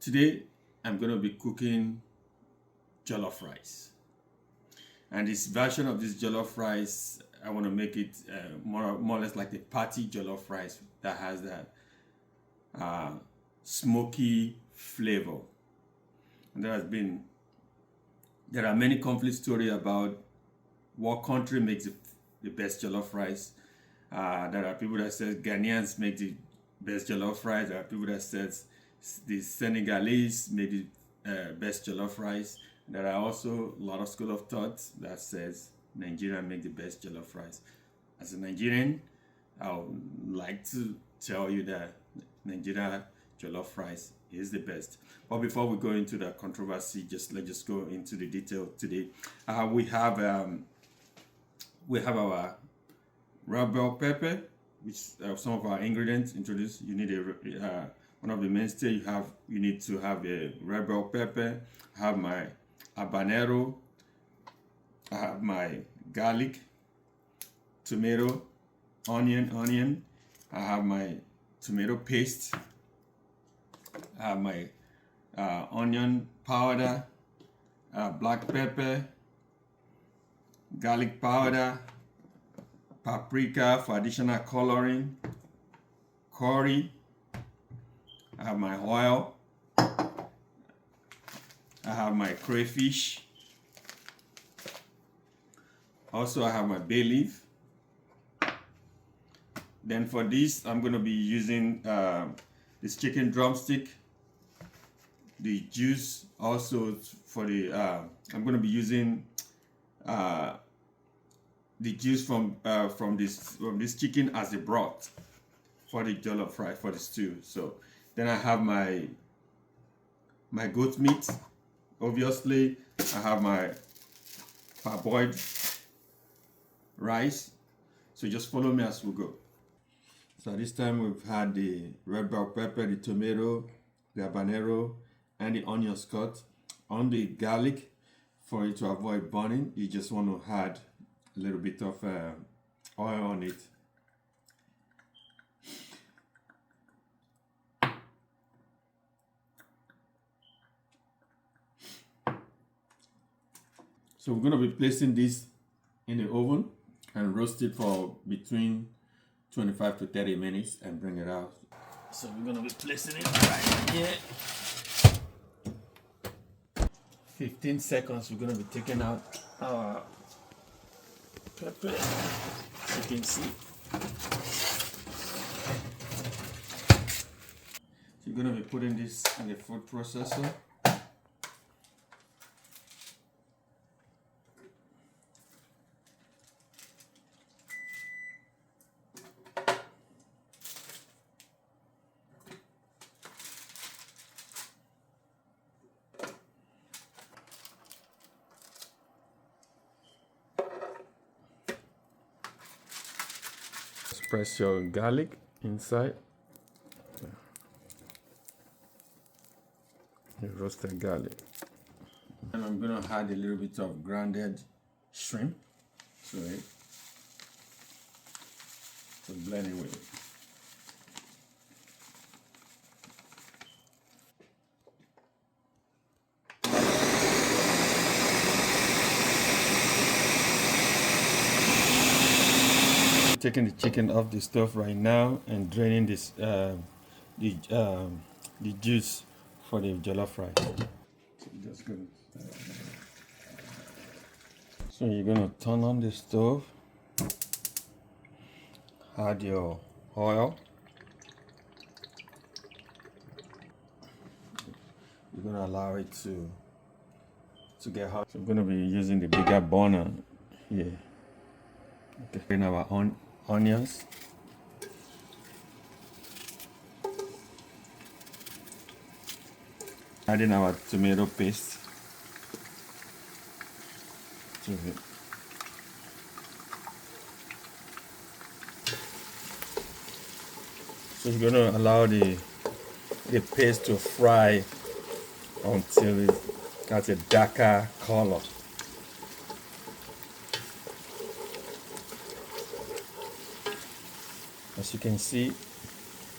Today I'm going to be cooking jollof rice, and this version of this jollof rice I want to make it more or less like a party jollof rice that has that smoky flavor. And there are many conflict stories about what country makes the best jollof rice. There are people that say Ghanaians make the best jollof rice. There are people that says the Senegalese make the best jollof rice. There are also a lot of school of thought that says Nigeria make the best jollof rice. As a Nigerian, I would like to tell you that Nigeria jollof rice is the best. But before we go into the controversy, let's just go into the detail today. We have our red bell pepper, which some of our ingredients introduced. You need one of the mainstay. You need to have a red bell pepper. I have my habanero. I have my garlic, tomato, onion. I have my tomato paste. I have my onion powder, black pepper, garlic powder, paprika for additional coloring, curry. I have my oil. I have my crayfish. Also, I have my bay leaf. Then for this, I'm going to be using this chicken drumstick. The juice also for the I'm going to be using the juice from this chicken as a broth for the jollof rice, for the stew. So then I have my goat meat. Obviously, I have my parboiled rice. So just follow me as we go. So this time we've had the red bell pepper, the tomato, the habanero, and the onion cut. On the garlic, for it to avoid burning, you just want to add a little bit of oil on it. So we're going to be placing this in the oven and roast it for between 25 to 30 minutes and bring it out. So we're going to be placing it right here. 15 seconds, we're going to be taking out our pepper, as you can see. So you're going to be putting this in the food processor. Press your garlic inside. Your roasted garlic. And I'm going to add a little bit of grounded shrimp to it to blend it with it. Taking the chicken off the stove right now and draining this the juice for the jollof rice. So you're gonna turn on the stove, add your oil. You're gonna allow it to get hot. So we're gonna be using the bigger bonnet here. Okay, in our onions. Adding our tomato paste to it. So you're going to allow the paste to fry until it got a darker color. As you can see,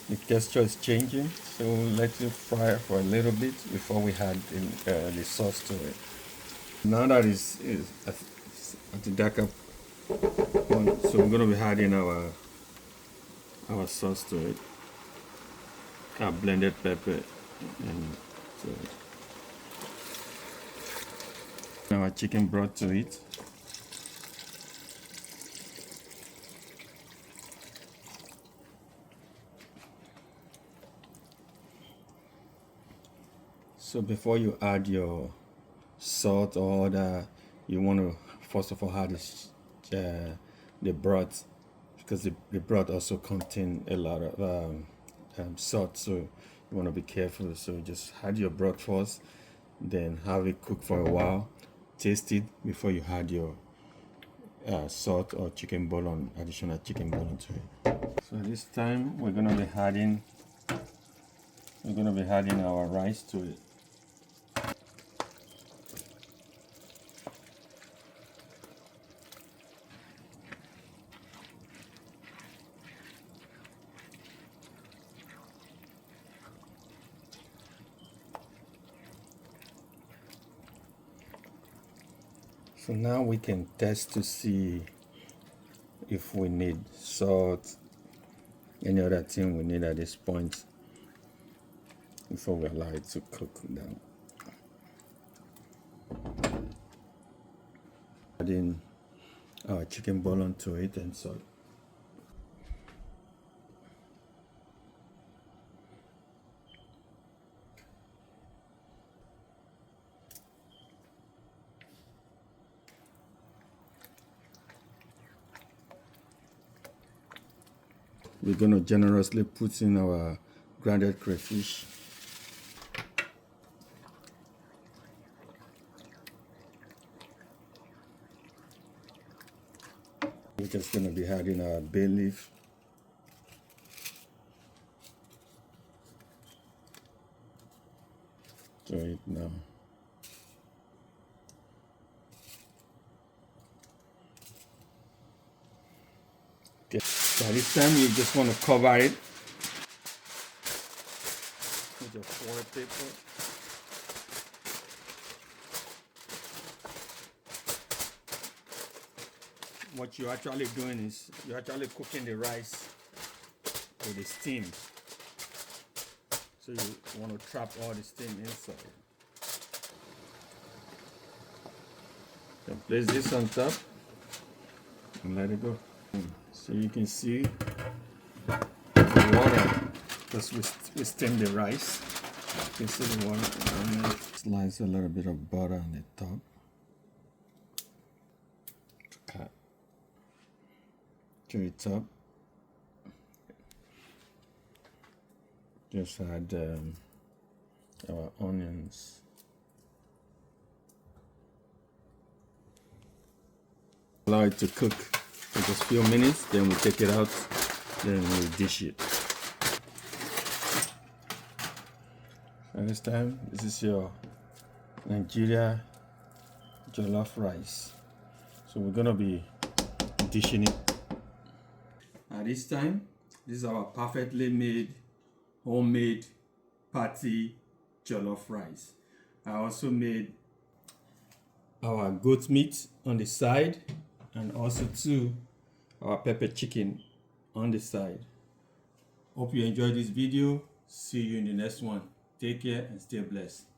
the texture is changing. So we'll let it fry for a little bit before we add the sauce to it. Now that it's at the darker point, so we're going to be adding our sauce to it. Our blended pepper and to it. Our chicken broth to it. So before you add your salt or other, you want to first of all add the broth, because the broth also contains a lot of salt, so you want to be careful. So just add your broth first, then have it cook for a while, taste it before you add your salt or chicken bouillon, additional chicken bouillon to it. So this time we're gonna be adding our rice to it. So now we can test to see if we need salt, any other thing we need at this point before we allow it to cook down. Adding our chicken bouillon to it and salt. We're going to generously put in our grounded crayfish. We're just going to be adding our bay leaf. To it now. Okay. By this time you just want to cover it with your foil paper. What you're actually doing is you're actually cooking the rice with the steam. So you want to trap all the steam inside. Then place this on top and let it go. So you can see the water, because we steam the rice. You can see the water. Slice a little bit of butter on the top. Cut to the top. Just add our onions. Allow it to cook for just a few minutes, then we take it out, then we dish it. And this time, this is your Nigerian jollof rice. So we're gonna be dishing it. At this time, this is our perfectly made homemade party jollof rice. I also made our goat meat on the side, and also too our pepper chicken on the side. Hope you enjoyed this video. See you in the next one. Take care and stay blessed.